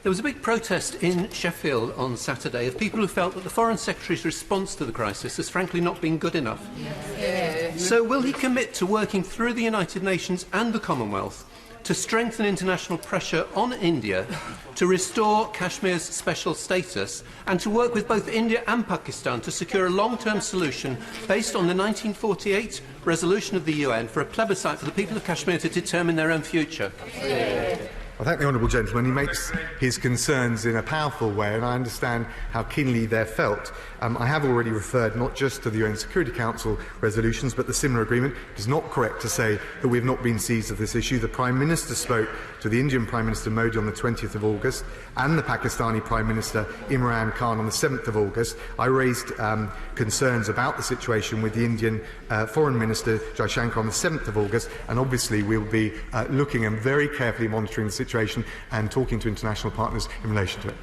There was a big protest in Sheffield on Saturday of people who felt that the Foreign Secretary's response to the crisis has frankly not been good enough. So will he commit to working through the United Nations and the Commonwealth to strengthen international pressure on India to restore Kashmir's special status and to work with both India and Pakistan to secure a long-term solution based on the 1948 resolution of the UN for a plebiscite for the people of Kashmir to determine their own future? I thank the honourable gentleman. He makes his concerns in a powerful way, and I understand how keenly they're felt. I have already referred not just to the UN Security Council resolutions, but the similar agreement. It is not correct to say that we have not been seized of this issue. The Prime Minister spoke to the Indian Prime Minister Modi on the 20th of August and the Pakistani Prime Minister Imran Khan on the 7th of August. I raised concerns about the situation with the Indian Foreign Minister Jaishankar on the 7th of August, and obviously we will be looking and very carefully monitoring the situation and talking to international partners in relation to it.